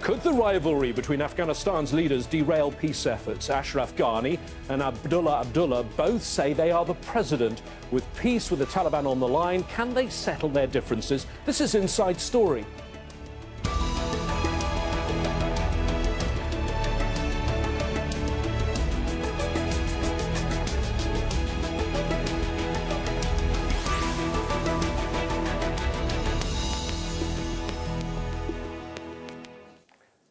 Could the rivalry between Afghanistan's leaders derail peace efforts? Ashraf Ghani and Abdullah Abdullah both say they are the president. With peace with the Taliban on the line, can they settle their differences? This is Inside Story.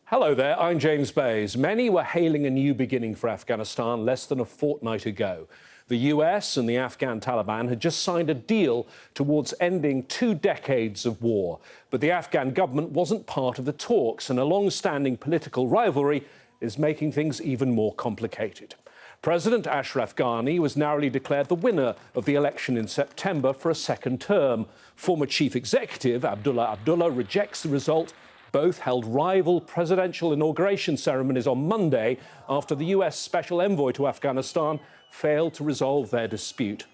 Hello there, I'm James Bays. Many were hailing a new beginning for Afghanistan less than a fortnight ago. The US and the Afghan Taliban had just signed a deal towards ending 2 decades of war. But the Afghan government wasn't part of the talks, and a long-standing political rivalry is making things even more complicated. President Ashraf Ghani was narrowly declared the winner of the election in September for a second term. Former Chief Executive Abdullah Abdullah rejects the result. Both held rival presidential inauguration ceremonies on Monday after the US Special Envoy to Afghanistan failed to resolve their dispute.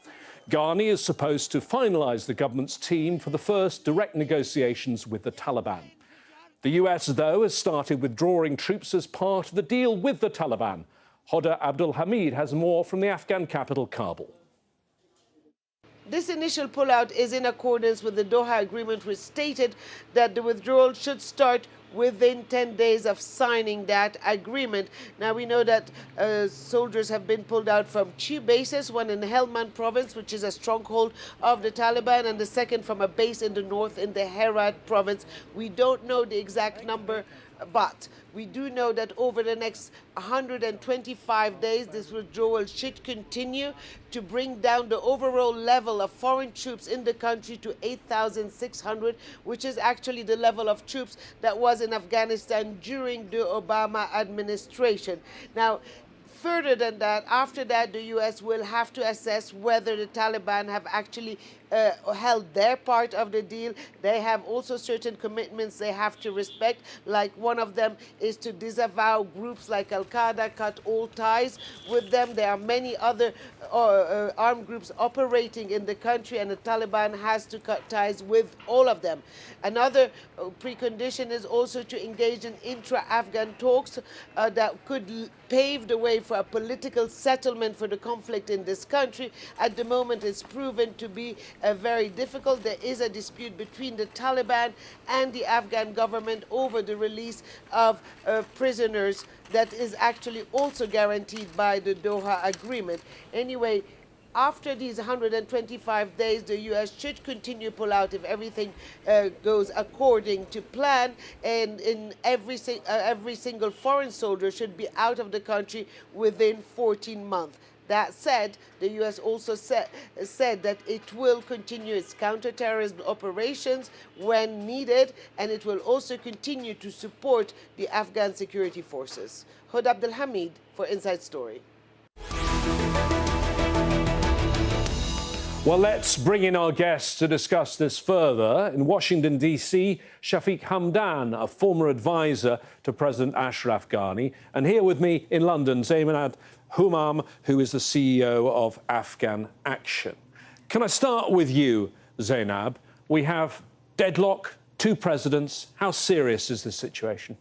Ghani is supposed to finalise the government's team for the first direct negotiations with the Taliban. The US, though, has started withdrawing troops as part of the deal with the Taliban. Hoda Abdul Hamid has more from the Afghan capital, Kabul. This initial pullout is in accordance with the Doha Agreement, which stated that the withdrawal should start within 10 days of signing that agreement. Now, we know that soldiers have been pulled out from 2 bases, one in Helmand province, which is a stronghold of the Taliban, and the second from a base in the north in the Herat province. We don't know the exact number, but we do know that over the next 125 days, this withdrawal should continue to bring down the overall level of foreign troops in the country to 8,600, which is actually the level of troops that was in Afghanistan during the Obama administration. Now, further than that, after that, the US will have to assess whether the Taliban have actually held their part of the deal. They have also certain commitments they have to respect, like one of them is to disavow groups like Al-Qaeda, cut all ties with them. There are many other armed groups operating in the country, and the Taliban has to cut ties with all of them. Another precondition is also to engage in intra-Afghan talks that could pave the way for a political settlement for the conflict in this country. At the moment, it's proven to be very difficult. There is a dispute between the Taliban and the Afghan government over the release of prisoners that is actually also guaranteed by the Doha Agreement. Anyway, after these 125 days, the US should continue pull out if everything goes according to plan, and in every single foreign soldier should be out of the country within 14 months. That said, the US also said that it will continue its counterterrorism operations when needed, and it will also continue to support the Afghan security forces. Hoda Abdul Hamid for Inside Story. Well, let's bring in our guests to discuss this further. In Washington, D.C., Shafiq Hamdam, a former advisor to President Ashraf Ghani. And here with me in London, Zainab Hamdam, who is the CEO of Afghan Action. Can I start with you, Zainab? We have deadlock, 2 presidents. How serious is this situation?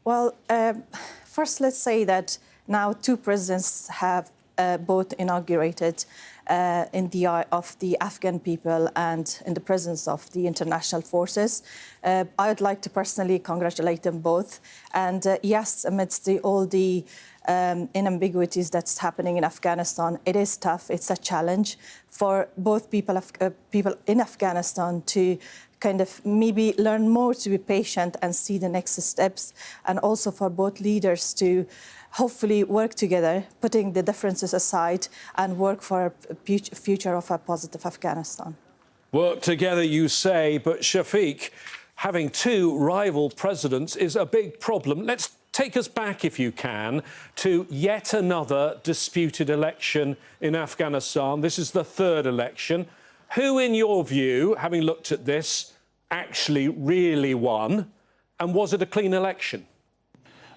Well, first, let's say that now 2 presidents have both inaugurated in the eye of the Afghan people and in the presence of the international forces. I would like to personally congratulate them both. And yes, amidst all the inambiguities that's happening in Afghanistan, it is tough. It's a challenge for both people in Afghanistan to kind of maybe learn more to be patient and see the next steps, and also for both leaders to hopefully work together, putting the differences aside, and work for a future of a positive Afghanistan. Work together, you say, but Shafiq, having 2 rival presidents is a big problem. Let's take us back, if you can, to yet another disputed election in Afghanistan. This is the 3rd election. Who, in your view, having looked at this, actually really won? And was it a clean election?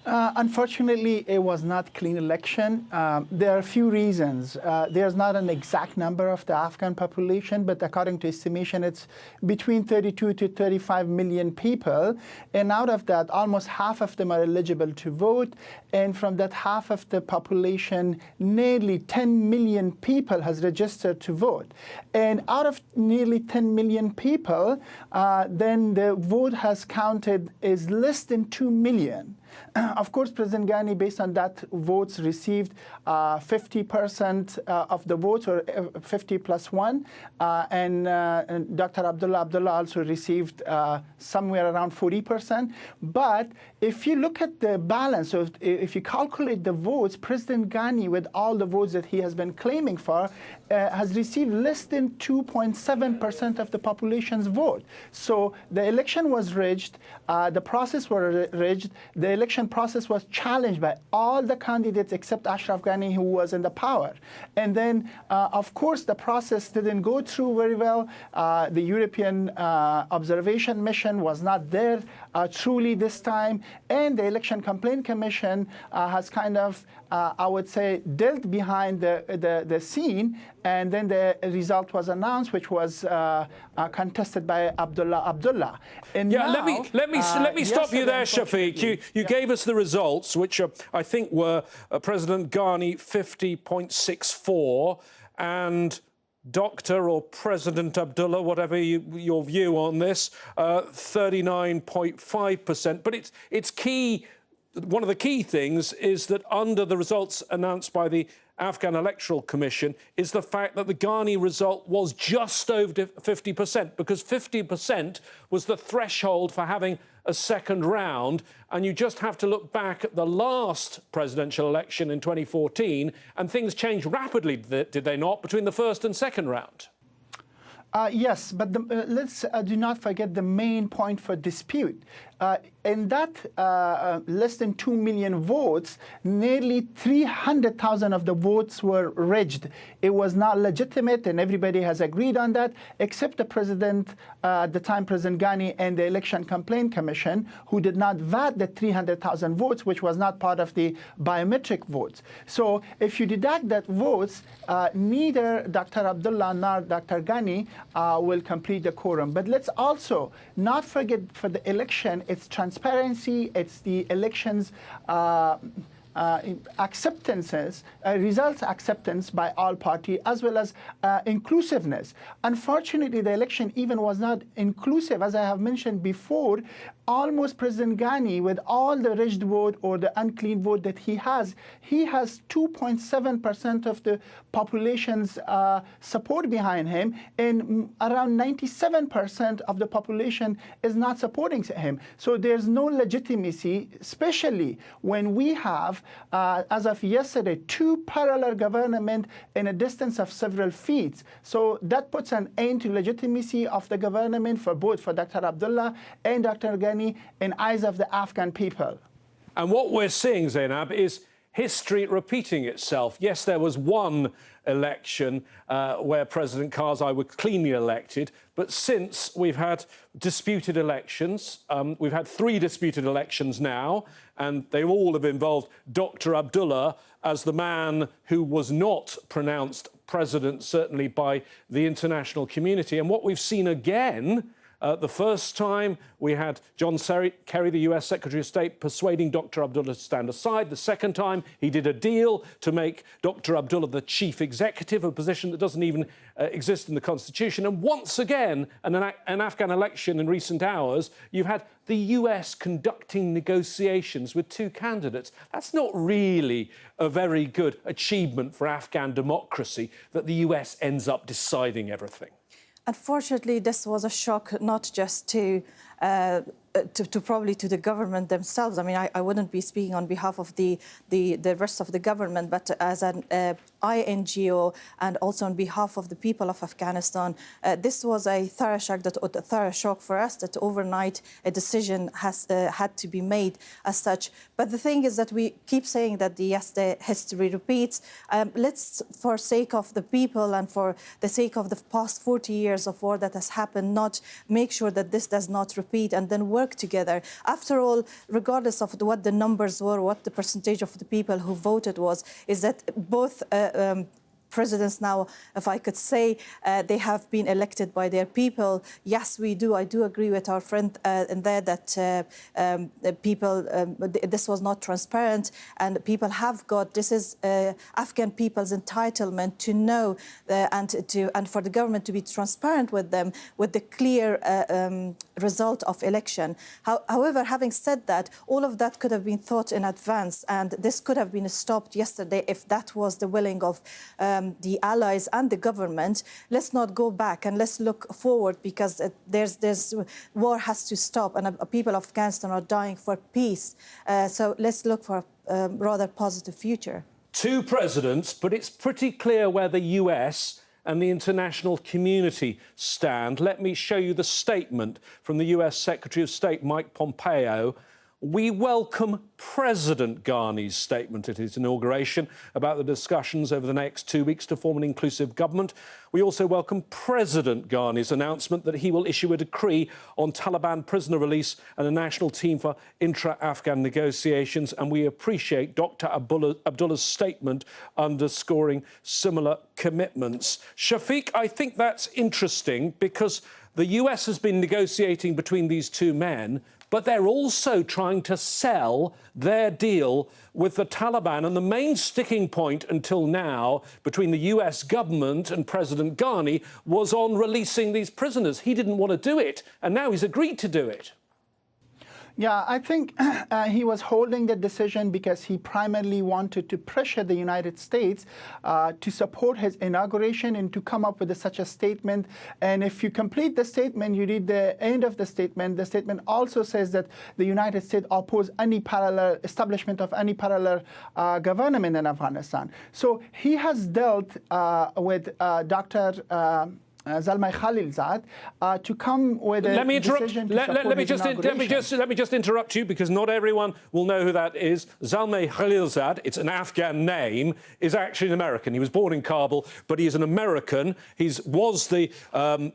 Unfortunately, it was not clean election. There are a few reasons. There's not an exact number of the Afghan population, but according to estimation, it's between 32 to 35 million people. And out of that, almost half of them are eligible to vote. And from that half of the population, nearly 10 million people has registered to vote. And out of nearly 10 million people, then the vote has counted is less than 2 million. Of course, President Ghani, based on that votes received 50% of the votes, or 50 plus 1. And Dr. Abdullah also received somewhere around 40%. But if you look at the balance, so if you calculate the votes, President Ghani, with all the votes that he has been claiming for, has received less than 2.7% of the population's vote. So the election was rigged, the process was rigged, the election process was challenged by all the candidates except Ashraf Ghani, who was in the power. And then, of course, the process didn't go through very well. The European observation mission was not there truly this time. And the Election Complaint Commission has kind of, I would say, dealt behind the scene. And then the result was announced, which was contested by Abdullah. And yeah, now, let me stop you there, Shafiq. You gave us the results, which I think were President Ghani 50.64 and Dr. or President Abdullah, whatever your view on this, 39.5%. But it's key. One of the key things is that under the results announced by the Afghan Electoral Commission is the fact that the Ghani result was just over 50%, because 50% was the threshold for having a second round. And you just have to look back at the last presidential election in 2014, and things changed rapidly, did they not, between the first and second round? Yes, but let's do not forget the main point for dispute. In that less than 2 million votes, nearly 300,000 of the votes were rigged. It was not legitimate, and everybody has agreed on that, except the president, at the time, President Ghani, and the Election Complaint Commission, who did not vet the 300,000 votes, which was not part of the biometric votes. So if you deduct that votes, neither Dr. Abdullah nor Dr. Ghani will complete the quorum. But let's also not forget, for the election, it's transparency, it's the elections acceptances, results acceptance by all parties, as well as inclusiveness. Unfortunately, the election even was not inclusive. As I have mentioned before, almost President Ghani, with all the rigged vote or the unclean vote that he has 2.7% of the population's support behind him, and around 97% of the population is not supporting him. So there's no legitimacy, especially when we have, as of yesterday, 2 parallel governments in a distance of several feet. So that puts an end to legitimacy of the government for both for Dr. Abdullah and Dr. Ghani in eyes of the Afghan people. And what we're seeing, Zainab, is history repeating itself. Yes, there was one election where President Karzai was cleanly elected, but since we've had disputed elections, we've had 3 disputed elections now, and they all have involved Dr. Abdullah as the man who was not pronounced president, certainly by the international community. And what we've seen again, the first time we had John Kerry, the US Secretary of State, persuading Dr. Abdullah to stand aside. The second time, he did a deal to make Dr. Abdullah the Chief Executive, a position that doesn't even exist in the Constitution. And once again, in an Afghan election in recent hours, you've had the US conducting negotiations with 2 candidates. That's not really a very good achievement for Afghan democracy, that the US ends up deciding everything. Unfortunately, this was a shock not just to probably to the government themselves. I mean, I wouldn't be speaking on behalf of the rest of the government, but as an INGO and also on behalf of the people of Afghanistan, this was a thorough shock for us, that overnight a decision has had to be made as such. But the thing is that we keep saying that yes, the history repeats. Let's, for sake of the people and for the sake of the past 40 years of war that has happened, not make sure that this does not repeat compete and then work together. After all, regardless of what the numbers were, what the percentage of the people who voted was, is that both presidents now, if I could say, they have been elected by their people. Yes, we do. I do agree with our friend in there that the people, this was not transparent, and people have got, this is Afghan people's entitlement to know and for the government to be transparent with them with the clear result of election. However, having said that, all of that could have been thought in advance, and this could have been stopped yesterday if that was the willing of the allies and the government. Let's not go back and let's look forward, because there's war has to stop, and people of Afghanistan are dying for peace. So let's look for a rather positive future. Two presidents, but it's pretty clear where the US and the international community stand. Let me show you the statement from the US Secretary of State, Mike Pompeo. We welcome President Ghani's statement at his inauguration about the discussions over the next 2 weeks to form an inclusive government. We also welcome President Ghani's announcement that he will issue a decree on Taliban prisoner release and a national team for intra-Afghan negotiations. And we appreciate Dr. Abdullah's statement underscoring similar commitments. Shafiq, I think that's interesting because the US has been negotiating between these two men, but they're also trying to sell their deal with the Taliban. And the main sticking point until now between the US government and President Ghani was on releasing these prisoners. He didn't want to do it, and now he's agreed to do it. Yeah, I think he was holding the decision because he primarily wanted to pressure the United States to support his inauguration and to come up with such a statement. And if you complete the statement, you read the end of the statement also says that the United States oppose any parallel establishment of any parallel government in Afghanistan. So he has dealt with Dr. Zalmay Khalilzad to come with a decision to support let me just interrupt you, because not everyone will know who that is. Zalmay Khalilzad, it's an Afghan name, is actually an American. He was born in Kabul, but he is an American. He was the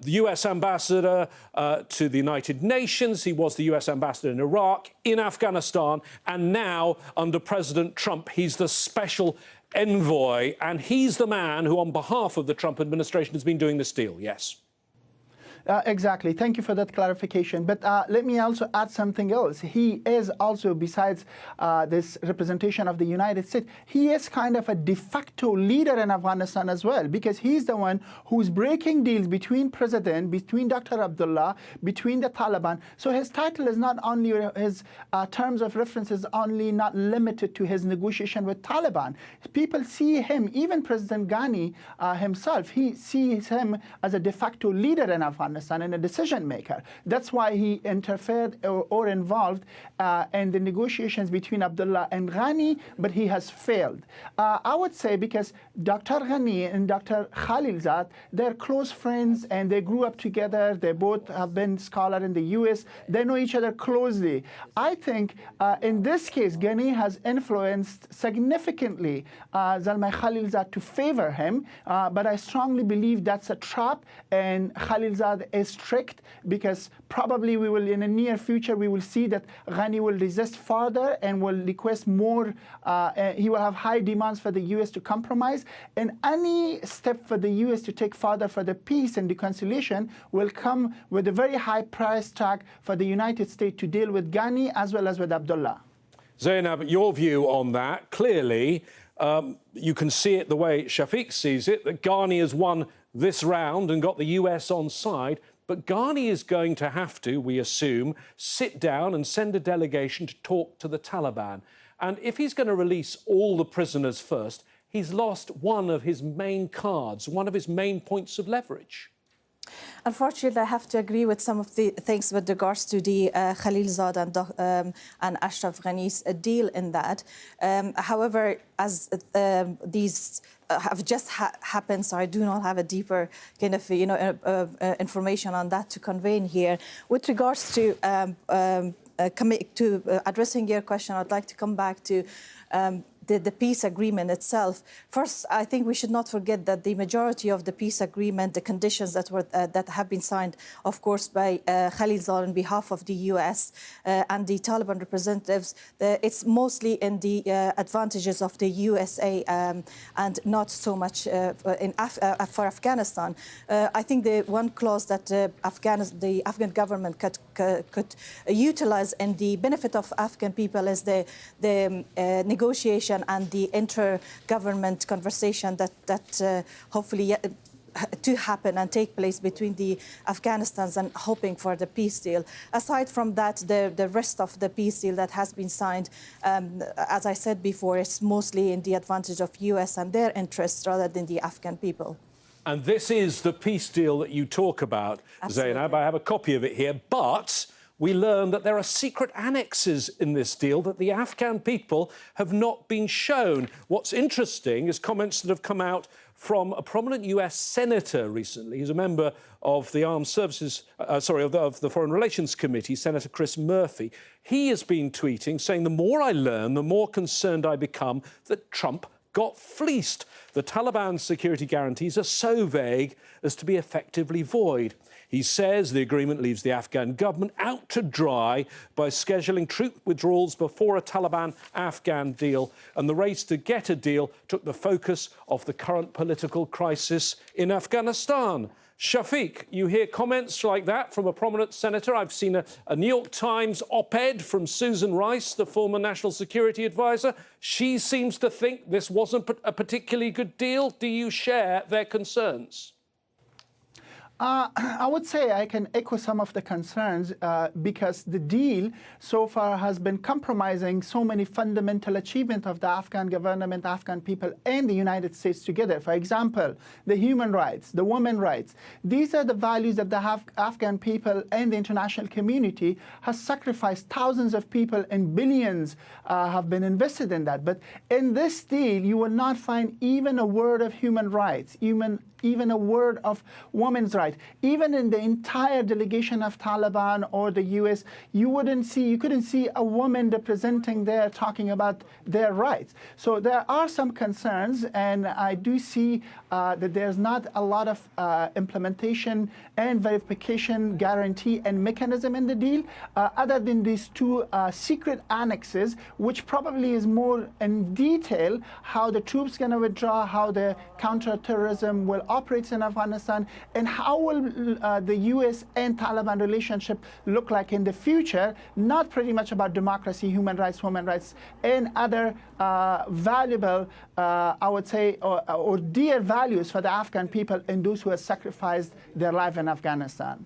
US ambassador to the United Nations. He was the US ambassador in Iraq, in Afghanistan, and now under President Trump, he's the special envoy, and he's the man who, on behalf of the Trump administration, has been doing this deal. Yes. Exactly. Thank you for that clarification. But let me also add something else. He is also, besides this representation of the United States, he is kind of a de facto leader in Afghanistan as well, because he's the one who's breaking deals between Dr. Abdullah, between the Taliban. So his title is not only, his terms of reference is only not limited to his negotiation with Taliban. People see him, even President Ghani himself, he sees him as a de facto leader in Afghanistan and a decision maker. That's why he interfered or involved in the negotiations between Abdullah and Ghani, but he has failed. I would say because Dr. Ghani and Dr. Khalilzad, they're close friends and they grew up together. They both have been scholars in the US. They know each other closely. I think in this case, Ghani has influenced significantly Zalmay Khalilzad to favor him, but I strongly believe that's a trap, and Khalilzad is strict, because probably we will, in the near future, we will see that Ghani will resist further and will request more. He will have high demands for the US to compromise, and any step for the US to take further for the peace and reconciliation will come with a very high price tag for the United States to deal with Ghani as well as with Abdullah. Zainab, your view on that? Clearly, you can see it the way Shafiq sees it, that Ghani has won this round and got the US on side, but Ghani is going to have to, we assume, sit down and send a delegation to talk to the Taliban. And if he's going to release all the prisoners first, he's lost one of his main cards, one of his main points of leverage. Unfortunately, I have to agree with some of the things with regards to the Khalilzad and Ashraf Ghani's deal in that. However, as these have just happened, so I do not have a deeper kind of information on that to convey in here. With regards to addressing your question, I'd like to come back to the peace agreement itself. First, I think we should not forget that the majority of the peace agreement, the conditions that have been signed, of course, by Khalilzad on behalf of the US and the Taliban representatives, it's mostly in the advantages of the USA and not so much for Afghanistan. I think the one clause that the Afghan government could utilize in the benefit of Afghan people is the negotiation and the inter-government conversation that hopefully to happen and take place between the Afghanistans and hoping for the peace deal. Aside from that, the rest of the peace deal that has been signed, as I said before, it's mostly in the advantage of US and their interests rather than the Afghan people. And this is the peace deal that you talk about, Absolutely. Zainab. I have a copy of it here, but we learn that there are secret annexes in this deal that the Afghan people have not been shown. What's interesting is comments that have come out from a prominent US senator recently. He's a member of the Armed Services, of the Foreign Relations Committee, Senator Chris Murphy. He has been tweeting, saying, the more I learn, the more concerned I become that Trump got fleeced. The Taliban's security guarantees are so vague as to be effectively void. He says the agreement leaves the Afghan government out to dry by scheduling troop withdrawals before a Taliban-Afghan deal, and the race to get a deal took the focus off the current political crisis in Afghanistan. Shafiq, you hear comments like that from a prominent senator. I've seen a New York Times op-ed from Susan Rice, the former national security advisor. She seems to think this wasn't a particularly good deal. Do you share their concerns? I would say I can echo some of the concerns because the deal so far has been compromising so many fundamental achievements of the Afghan government, Afghan people, and the United States together. For example, the human rights, the women's rights. These are the values that the Afghan people and the international community has sacrificed. Thousands of people and billions have been invested in that. But in this deal, you will not find even a word of human rights, even a word of women's rights. Even in the entire delegation of Taliban or the US, you couldn't see a woman representing there talking about their rights. So there are some concerns, and I do see that there's not a lot of implementation and verification guarantee and mechanism in the deal, other than these two secret annexes, which probably is more in detail how the troops going to withdraw, how the counterterrorism will operate in Afghanistan, and how will the US and Taliban relationship look like in the future, not pretty much about democracy, human rights, women's rights, and other valuable, I would say, or dear values for the Afghan people and those who have sacrificed their life in Afghanistan.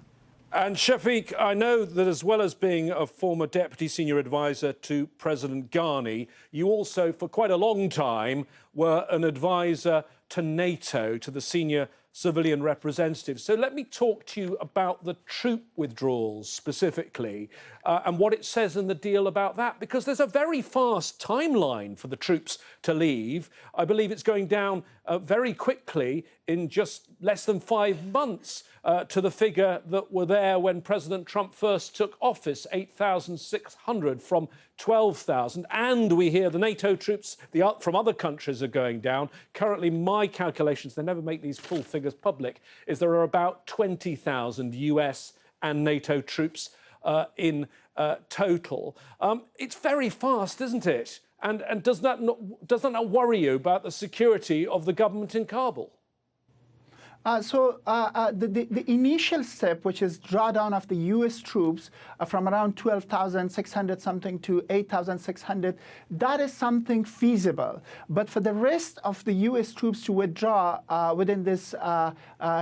And Shafiq, I know that as well as being a former deputy senior advisor to President Ghani, you also, for quite a long time, were an advisor to NATO, to the senior civilian representative. So let me talk to you about the troop withdrawals specifically and what it says in the deal about that, because there's a very fast timeline for the troops to leave. I believe it's going down very quickly in just less than 5 months to the figure that were there when President Trump first took office, 8,600 from 12,000. And we hear the NATO troops from other countries are going down. Currently, my calculations, they never make these full figures public, is there are about 20,000 US and NATO troops in total. It's very fast, isn't it? And does that not worry you about the security of the government in Kabul? The initial step, which is drawdown of the U.S. troops from around 12,600 something to 8,600, that is something feasible. But for the rest of the U.S. troops to withdraw within this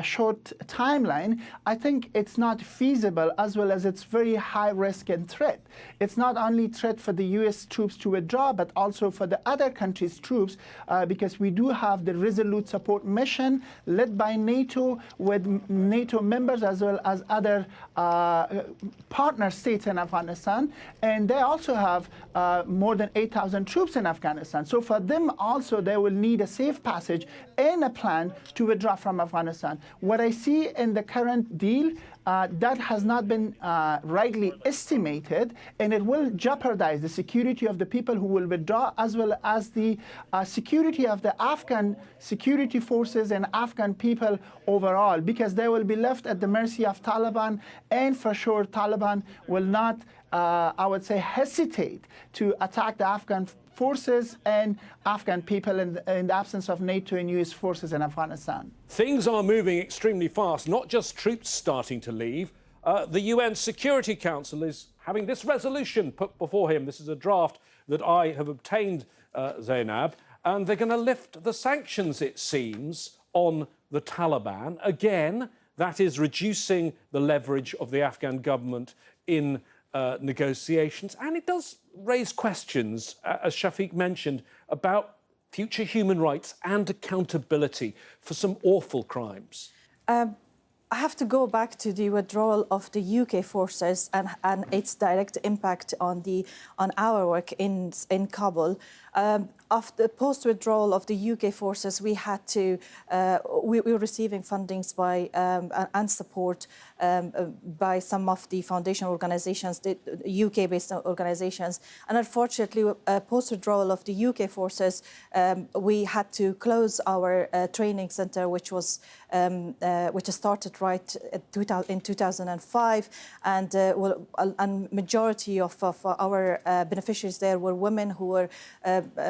short timeline, I think it's not feasible, as well as it's very high risk and threat. It's not only threat for the U.S. troops to withdraw, but also for the other countries' troops, because we do have the Resolute Support Mission led by NATO, with NATO members as well as other partner states in Afghanistan, and they also have more than 8,000 troops in Afghanistan. So for them also, they will need a safe passage and a plan to withdraw from Afghanistan. What I see in the current deal that has not been rightly estimated, and it will jeopardize the security of the people who will withdraw, as well as the security of the Afghan security forces and Afghan people overall, because they will be left at the mercy of Taliban, and for sure Taliban will not, I would say, hesitate to attack the Afghan forces and Afghan people in the absence of NATO and US forces in Afghanistan. Things are moving extremely fast, not just troops starting to leave. The UN Security Council is having this resolution put before him. This is a draft that I have obtained, Zainab, and they're going to lift the sanctions, it seems, on the Taliban. Again, that is reducing the leverage of the Afghan government in negotiations. And it does raise questions, as Shafiq mentioned, about future human rights and accountability for some awful crimes. I have to go back to the withdrawal of the UK forces and its direct impact on our work in Kabul. After the post-withdrawal of the UK forces, we had to we were receiving fundings by and support by some of the foundation organisations, the UK-based organisations, and unfortunately, post-withdrawal of the UK forces, we had to close our training centre, which started right in 2005, and majority of our beneficiaries there were women who were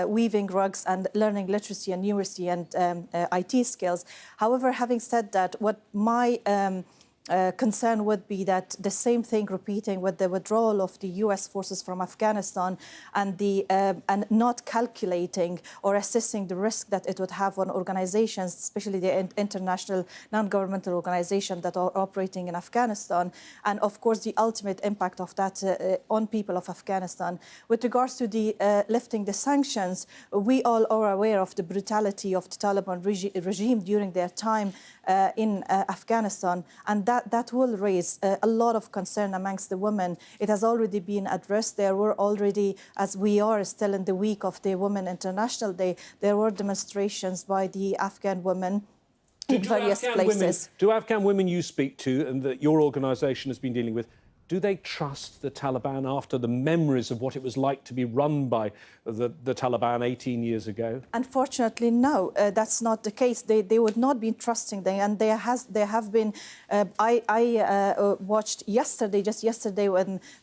weaving rugs and learning literacy and numeracy and IT skills. However, having said that, what my concern would be that the same thing repeating with the withdrawal of the US forces from Afghanistan and and not calculating or assessing the risk that it would have on organizations, especially the international non-governmental organizations that are operating in Afghanistan, and of course the ultimate impact of that on people of Afghanistan. With regards to the lifting the sanctions, we all are aware of the brutality of the Taliban regime during their time in Afghanistan, and that will raise a lot of concern amongst the women. It has already been addressed. There were already, as we are still in the week of the Women International Day, there were demonstrations by the Afghan women in various places. Do Afghan women you speak to and that your organisation has been dealing with, do they trust the Taliban after the memories of what it was like to be run by the Taliban 18 years ago? Unfortunately, no. That's not the case. They would not be trusting them. And there have been... I watched just yesterday,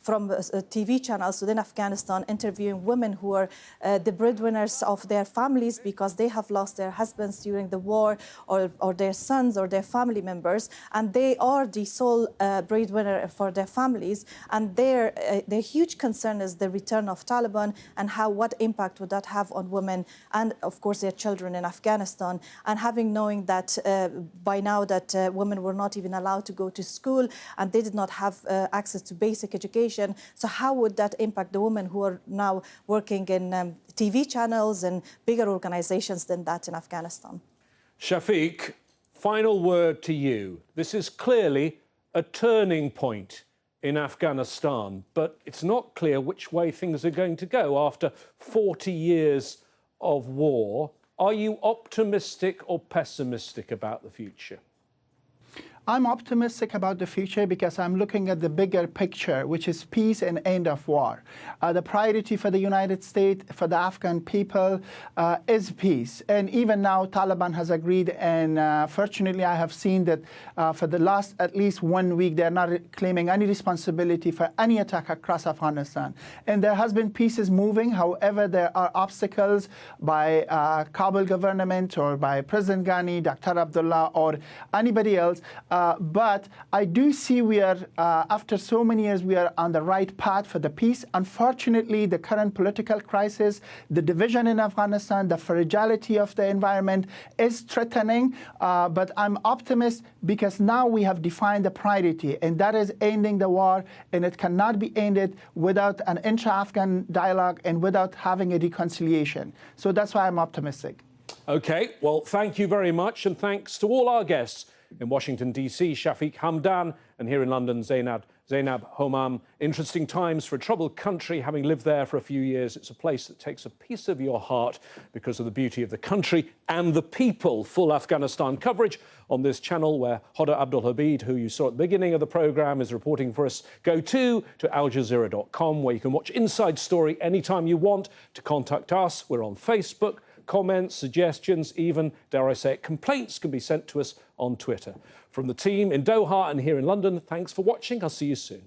from TV channels within Afghanistan interviewing women who are the breadwinners of their families because they have lost their husbands during the war, or their sons or their family members, and they are the sole breadwinner for their families. And their huge concern is the return of Taliban and what impact would that have on women and, of course, their children in Afghanistan. And knowing that by now that women were not even allowed to go to school and they did not have access to basic education. So how would that impact the women who are now working in TV channels and bigger organizations than that in Afghanistan? Shafiq, final word to you. This is clearly a turning point in Afghanistan, but it's not clear which way things are going to go after 40 years of war. Are you optimistic or pessimistic about the future? I'm optimistic about the future because I'm looking at the bigger picture, which is peace and end of war. The priority for the United States, for the Afghan people, is peace. And even now, Taliban has agreed, and fortunately, I have seen that for the last at least 1 week, they're not claiming any responsibility for any attack across Afghanistan. And there has been pieces moving. However, there are obstacles by Kabul government or by President Ghani, Dr. Abdullah, or anybody else. But I do see we are, after so many years, we are on the right path for the peace. Unfortunately, the current political crisis, the division in Afghanistan, the fragility of the environment is threatening. But I'm optimist because now we have defined the priority, and that is ending the war, and it cannot be ended without an intra-Afghan dialogue and without having a reconciliation. So that's why I'm optimistic. OK, well, thank you very much, and thanks to all our guests in Washington, D.C., Shafiq, Hamdam, and here in London, Zainab Zainab Homam, interesting times for a troubled country. Having lived there for a few years, it's a place that takes a piece of your heart because of the beauty of the country and the people. Full Afghanistan coverage on this channel, where Hoda Abdulhabid, who you saw at the beginning of the programme, is reporting for us. Go to aljazeera.com, where you can watch Inside Story anytime you want. To contact us, we're on Facebook. Comments, suggestions, even, dare I say it, complaints can be sent to us on Twitter. From the team in Doha and here in London, thanks for watching. I'll see you soon.